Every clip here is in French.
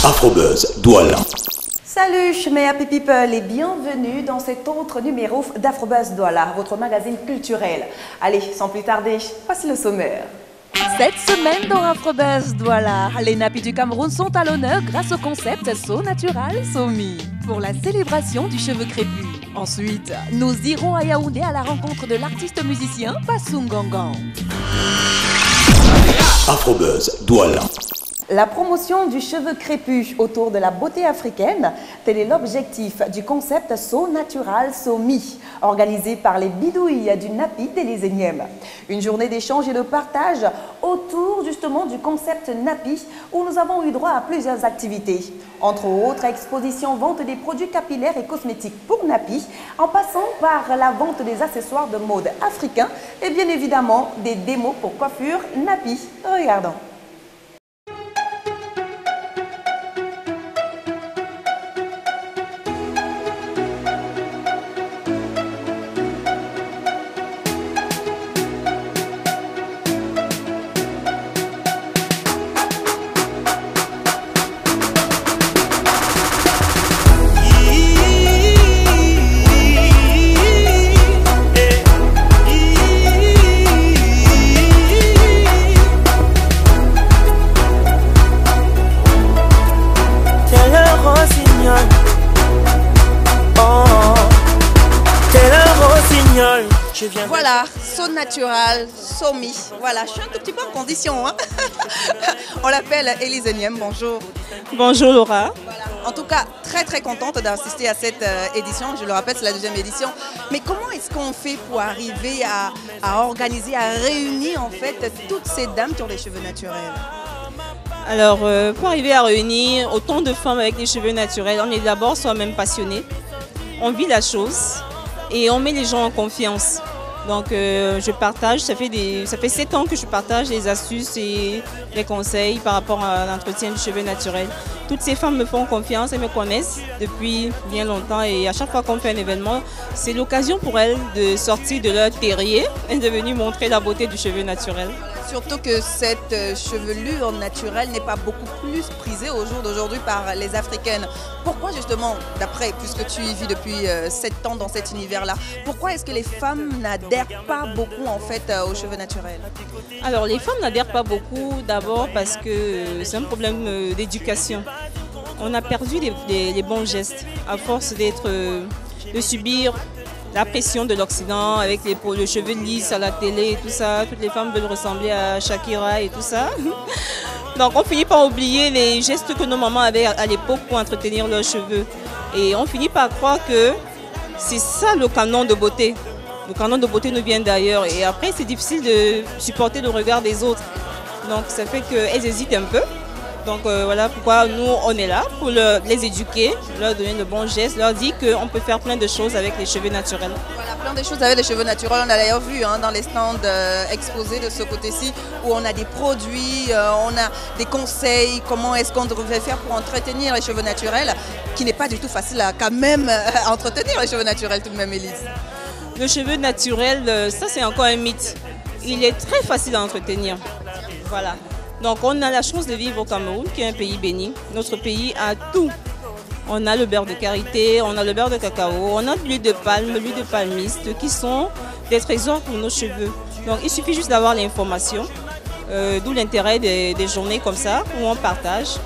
Afrobuzz Douala. Salut mes happy people et bienvenue dans cet autre numéro d'Afrobuzz Douala, votre magazine culturel. Allez, sans plus tarder, voici le sommaire. Cette semaine dans Afrobuzz Douala, les nappies du Cameroun sont à l'honneur grâce au concept So Natural So Me pour la célébration du cheveu crépus. Ensuite, nous irons à Yaoundé à la rencontre de l'artiste musicien Passou Ngangan. Afrobuzz Douala. La promotion du cheveu crépus autour de la beauté africaine, tel est l'objectif du concept So Natural So Me, organisé par les bidouilles du Napi d'Élysée-Niem. Une journée d'échange et de partage autour justement du concept Napi, où nous avons eu droit à plusieurs activités. Entre autres, exposition, vente des produits capillaires et cosmétiques pour Napi, en passant par la vente des accessoires de mode africains et bien évidemment des démos pour coiffure Napi. Regardons. Voilà, So Natural, So Me. Voilà, je suis un tout petit peu en condition. Hein. On l'appelle Élysée-Niem, bonjour. Bonjour Laura. Voilà. En tout cas, très contente d'assister à cette édition. Je le rappelle, c'est la deuxième édition. Mais comment est-ce qu'on fait pour arriver à organiser, à réunir en fait toutes ces dames qui ont des cheveux naturels? Alors, pour arriver à réunir autant de femmes avec des cheveux naturels, on est d'abord soi-même passionné. On vit la chose et on met les gens en confiance. Donc je partage, ça fait 7 ans que je partage les astuces et les conseils par rapport à l'entretien du cheveu naturel. Toutes ces femmes me font confiance, elles me connaissent depuis bien longtemps et à chaque fois qu'on fait un événement, c'est l'occasion pour elles de sortir de leur terrier et de venir montrer la beauté du cheveu naturel. Surtout que cette chevelure naturelle n'est pas beaucoup plus prisée au jour d'aujourd'hui par les Africaines. Pourquoi justement, d'après, puisque tu y vis depuis 7 ans dans cet univers-là, pourquoi est-ce que les femmes n'adhèrent pas beaucoup en fait aux cheveux naturels? Alors les femmes n'adhèrent pas beaucoup d'abord parce que c'est un problème d'éducation. On a perdu les bons gestes à force de subir la pression de l'Occident avec le cheveu lisse à la télé et tout ça. Toutes les femmes veulent ressembler à Shakira et tout ça. Donc on finit par oublier les gestes que nos mamans avaient à l'époque pour entretenir leurs cheveux. Et on finit par croire que c'est ça le canon de beauté. Le canon de beauté nous vient d'ailleurs. Et après c'est difficile de supporter le regard des autres. Donc ça fait qu'elles hésitent un peu. Donc voilà pourquoi nous on est là, pour les éduquer, leur donner le bon geste, leur dire qu'on peut faire plein de choses avec les cheveux naturels. Voilà, plein de choses avec les cheveux naturels. On a d'ailleurs vu dans les stands exposés de ce côté-ci où on a des produits, on a des conseils, comment est-ce qu'on devrait faire pour entretenir les cheveux naturels, qui n'est pas du tout facile à quand même entretenir les cheveux naturels tout de même, Élise. Le cheveu naturel, ça c'est encore un mythe. Il est très facile à entretenir. Voilà. Donc on a la chance de vivre au Cameroun, qui est un pays béni. Notre pays a tout. On a le beurre de karité, on a le beurre de cacao, on a de l'huile de palme, l'huile de palmiste, qui sont des trésors pour nos cheveux. Donc il suffit juste d'avoir l'information, d'où l'intérêt des journées comme ça, où on partage,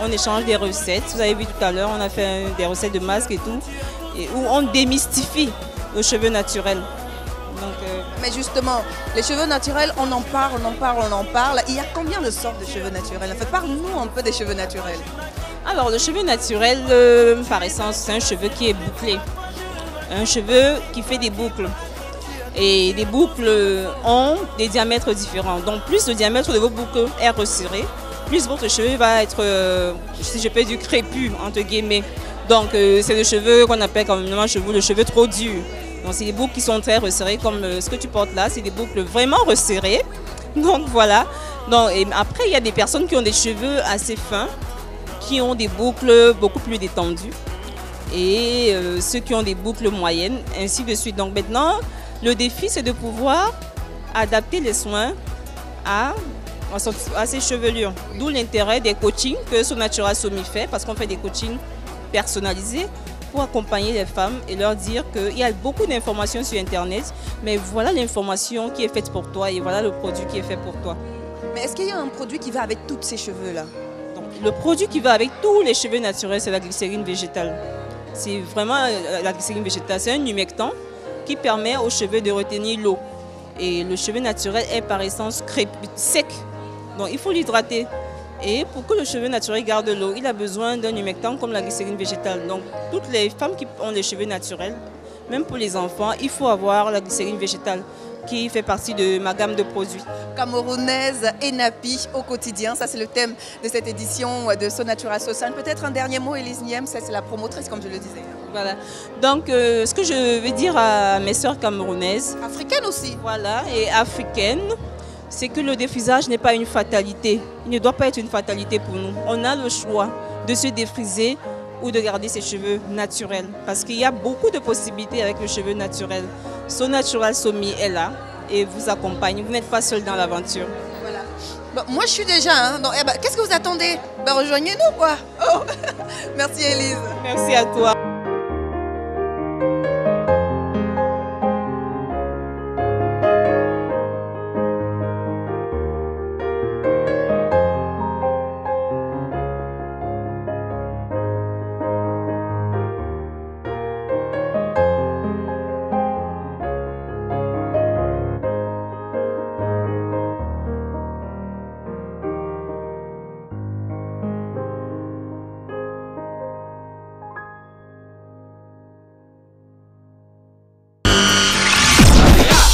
on échange des recettes. Vous avez vu tout à l'heure, on a fait des recettes de masques et tout, et où on démystifie le cheveu naturel. Mais justement, les cheveux naturels, on en parle. Il y a combien de sortes de cheveux naturels? En fait, parle-nous un peu des cheveux naturels. Alors, le cheveu naturel, par essence, c'est un cheveu qui est bouclé. Un cheveu qui fait des boucles. Et les boucles ont des diamètres différents. Donc, plus le diamètre de vos boucles est resserré, plus votre cheveu va être, si je peux dire, crépus, entre guillemets. Donc, c'est le cheveu qu'on appelle communément le cheveu trop dur. Donc c'est des boucles qui sont très resserrées comme ce que tu portes là, c'est des boucles vraiment resserrées. Donc voilà. Donc, et après il y a des personnes qui ont des cheveux assez fins, qui ont des boucles beaucoup plus détendues. Et ceux qui ont des boucles moyennes, ainsi de suite. Donc maintenant, le défi c'est de pouvoir adapter les soins à à ses chevelures. D'où l'intérêt des coachings que So Natural Somi fait, parce qu'on fait des coachings personnalisés pour accompagner les femmes et leur dire qu'il y a beaucoup d'informations sur Internet, mais voilà l'information qui est faite pour toi et voilà le produit qui est fait pour toi. Mais est-ce qu'il y a un produit qui va avec tous ces cheveux-là? Le produit qui va avec tous les cheveux naturels, c'est la glycérine végétale. C'est vraiment la glycérine végétale, c'est un humectant qui permet aux cheveux de retenir l'eau. Et le cheveu naturel est par essence sec, donc il faut l'hydrater. Et pour que le cheveu naturel garde l'eau, il a besoin d'un humectant comme la glycérine végétale. Donc toutes les femmes qui ont les cheveux naturels, même pour les enfants, il faut avoir la glycérine végétale qui fait partie de ma gamme de produits. Camerounaise et nappie au quotidien, ça c'est le thème de cette édition de So Natural Social. Peut-être un dernier mot, Élise Niem, ça c'est la promotrice comme je le disais. Voilà. Donc ce que je vais dire à mes sœurs camerounaises, africaines aussi, voilà, et africaines, c'est que le défrisage n'est pas une fatalité. Il ne doit pas être une fatalité pour nous. On a le choix de se défriser ou de garder ses cheveux naturels. Parce qu'il y a beaucoup de possibilités avec le cheveu naturel. So Natural Somi est là et vous accompagne. Vous n'êtes pas seul dans l'aventure. Voilà. Bon, moi je suis déjà, hein, qu'est-ce que vous attendez? Rejoignez-nous quoi. Oh. Merci Élise. Merci à toi.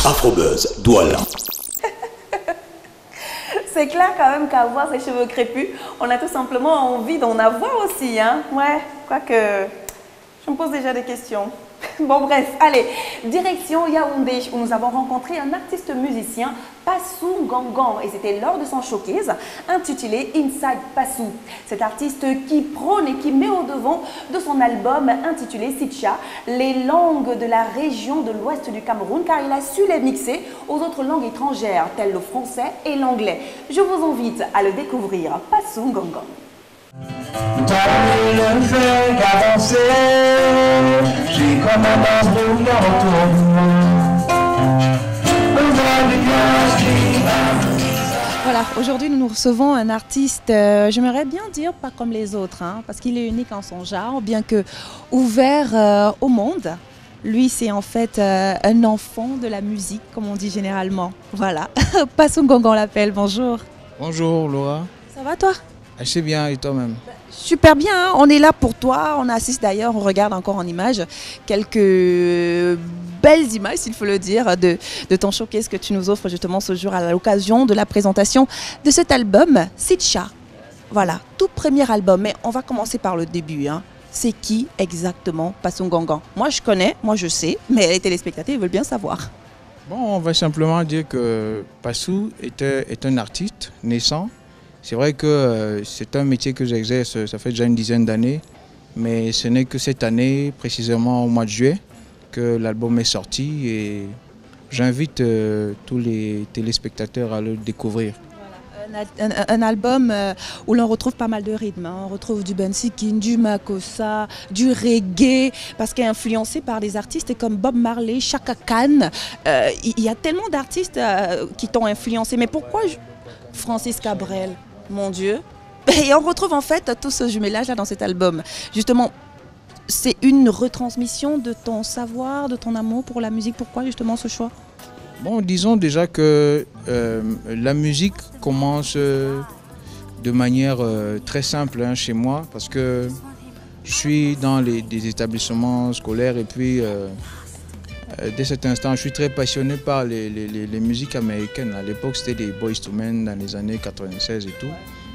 Afrobuzz, Douala. C'est clair quand même qu'à voir ces cheveux crépus, on a tout simplement envie d'en avoir aussi. Hein? Ouais, quoique je me pose déjà des questions. Bon bref, allez, direction Yaoundé où nous avons rencontré un artiste musicien, Passou Gangan, et c'était lors de son showcase intitulé Inside Passou. Cet artiste qui prône et qui met au devant de son album intitulé Sitcha les langues de la région de l'ouest du Cameroun, car il a su les mixer aux autres langues étrangères telles le français et l'anglais. Je vous invite à le découvrir, Passou Gangan. Le fait qu'avancer, j'ai comme un vase roulant autour de Voilà, aujourd'hui nous recevons un artiste, j'aimerais bien dire pas comme les autres, hein, parce qu'il est unique en son genre, bien que ouvert au monde. Lui, c'est en fait un enfant de la musique, comme on dit généralement. Voilà, Passou Gangan l'appelle, bonjour. Bonjour Laura. Ça va toi? Assez bien, et toi-même? Super bien, hein? On est là pour toi, on assiste d'ailleurs, on regarde encore en images quelques belles images, s'il faut le dire, de ton showcase que tu nous offres justement ce jour à l'occasion de la présentation de cet album, Sitcha. Voilà, tout premier album, mais on va commencer par le début. Hein. C'est qui exactement Passou Gangan? Moi je connais, moi je sais, mais les téléspectateurs veulent bien savoir. Bon, on va simplement dire que Passou est un artiste naissant. C'est vrai que c'est un métier que j'exerce, ça fait déjà une dizaine d'années, mais ce n'est que cette année, précisément au mois de juillet, que l'album est sorti et j'invite tous les téléspectateurs à le découvrir. Voilà. Un album où l'on retrouve pas mal de rythmes, hein. On retrouve du bensikin, du makossa, du reggae, parce qu'il est influencé par des artistes comme Bob Marley, Chaka Khan. Il y a tellement d'artistes qui t'ont influencé, mais pourquoi Francis Cabrel? Mon Dieu. Et on retrouve en fait tout ce jumelage là dans cet album. Justement, c'est une retransmission de ton savoir, de ton amour pour la musique. Pourquoi justement ce choix? Bon, disons déjà que la musique commence de manière très simple hein, chez moi, parce que je suis dans des établissements scolaires et puis dès cet instant, je suis très passionné par les musiques américaines. À l'époque, c'était des Boyz II Men dans les années 96 et tout.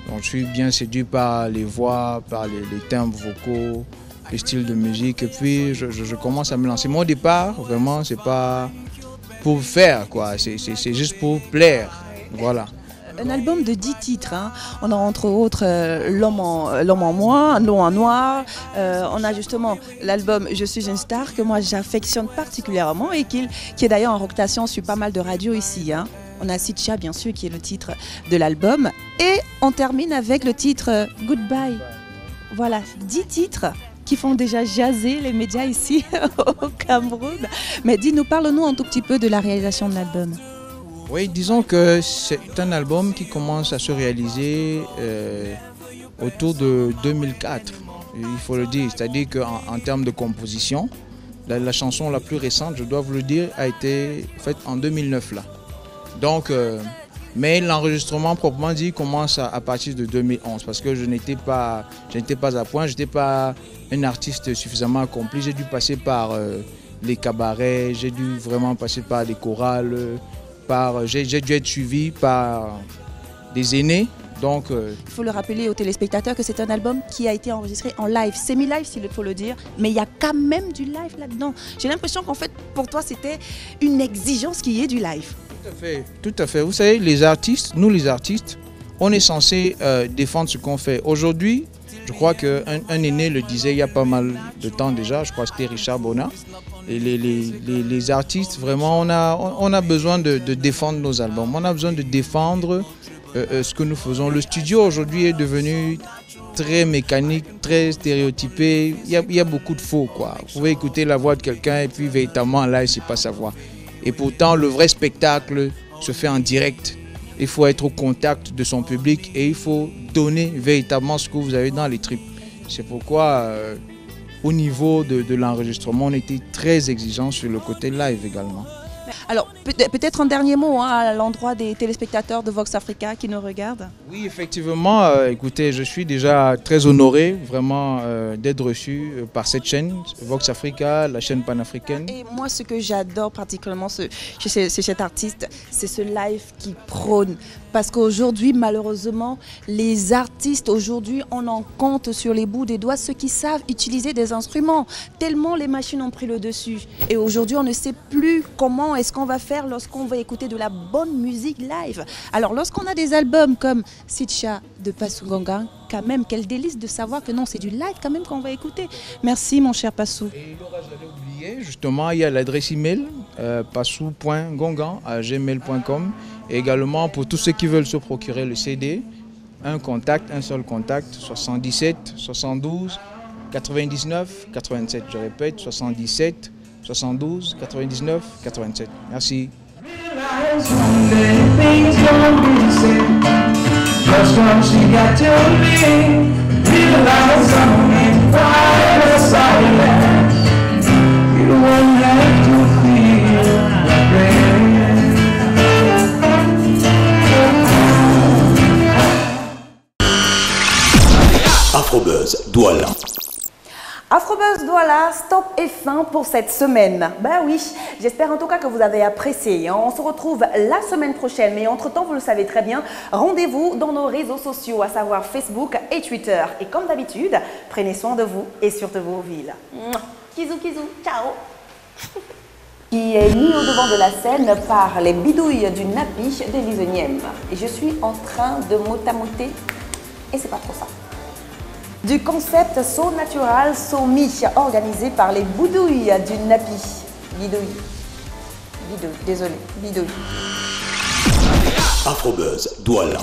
Donc, je suis bien séduit par les voix, par les timbres vocaux, les styles de musique. Et puis, je commence à me lancer. Moi, au départ, vraiment, c'est pas pour faire, quoi. C'est juste pour plaire. Voilà. Un album de 10 titres, hein. On a entre autres L'homme en moi, L'eau en noir. On a justement l'album Je suis une star que moi j'affectionne particulièrement et qui est d'ailleurs en rotation sur pas mal de radios ici. Hein. On a Sitcha, bien sûr, qui est le titre de l'album. Et on termine avec le titre Goodbye. Voilà, 10 titres qui font déjà jaser les médias ici au Cameroun. Mais dis-nous, parle-nous un tout petit peu de la réalisation de l'album. Oui, disons que c'est un album qui commence à se réaliser autour de 2004, il faut le dire. C'est-à-dire qu'en termes de composition, la chanson la plus récente, je dois vous le dire, a été faite en 2009 là. Donc, mais l'enregistrement proprement dit commence à partir de 2011 parce que je n'étais pas à point, je n'étais pas un artiste suffisamment accompli. J'ai dû passer par les cabarets, j'ai dû vraiment passer par les chorales, j'ai dû être suivi par des aînés. Donc, il faut le rappeler aux téléspectateurs que c'est un album qui a été enregistré en live, semi-live s'il faut le dire, mais il y a quand même du live là-dedans. J'ai l'impression qu'en fait, pour toi, c'était une exigence qu'il y ait du live. Tout à fait. Vous savez, les artistes, nous les artistes, on est censé défendre ce qu'on fait. Aujourd'hui, je crois qu'un aîné le disait il y a pas mal de temps déjà, je crois que c'était Richard Bonnat. Et les artistes, vraiment, on a besoin de défendre nos albums, on a besoin de défendre ce que nous faisons. Le studio aujourd'hui est devenu très mécanique, très stéréotypé. Il y a beaucoup de faux, quoi. Vous pouvez écouter la voix de quelqu'un et puis véritablement là, c'est pas sa voix. Et pourtant, le vrai spectacle se fait en direct. Il faut être au contact de son public et il faut donner véritablement ce que vous avez dans les tripes. C'est pourquoi, au niveau de l'enregistrement, on était très exigeant sur le côté live également. Alors, peut-être un dernier mot à l'endroit des téléspectateurs de Vox Africa qui nous regardent. Oui, effectivement, écoutez, je suis déjà très honoré vraiment d'être reçu par cette chaîne, Vox Africa, la chaîne panafricaine. Et moi, ce que j'adore particulièrement chez cet artiste, c'est ce live qui prône. Parce qu'aujourd'hui, malheureusement, les artistes, aujourd'hui, on en compte sur les bouts des doigts ceux qui savent utiliser des instruments. Tellement les machines ont pris le dessus. Et aujourd'hui, on ne sait plus comment est-ce qu'on va faire lorsqu'on va écouter de la bonne musique live. Alors, lorsqu'on a des albums comme Sitcha de Passou Gongang, quand même, quel délice de savoir que non, c'est du live quand même qu'on va écouter. Merci, mon cher Passou. Et Laura, j'avais oublié, justement, il y a l'adresse email passou.gongang@gmail.com. Et également pour tous ceux qui veulent se procurer le CD, un seul contact, 77 72 99 87. Je répète, 77 72 99 87. Merci. Afrobuzz Douala. Afrobuzz Douala, stop et fin pour cette semaine. Ben oui, j'espère en tout cas que vous avez apprécié. On se retrouve la semaine prochaine, mais entre-temps, vous le savez très bien, rendez-vous dans nos réseaux sociaux, à savoir Facebook et Twitter. Et comme d'habitude, prenez soin de vous et surtout vos villes. Kizou, kizou, ciao. Qui est mis au devant de la scène par les bidouilles du Napi de l'Isonième. Et je suis en train de motamoter, et c'est pas trop ça. Du concept So Natural, So Me, organisé par les boudouilles du Napi. Bidouille. Bidouille, désolé, bidouille. Afrobuzz Douala.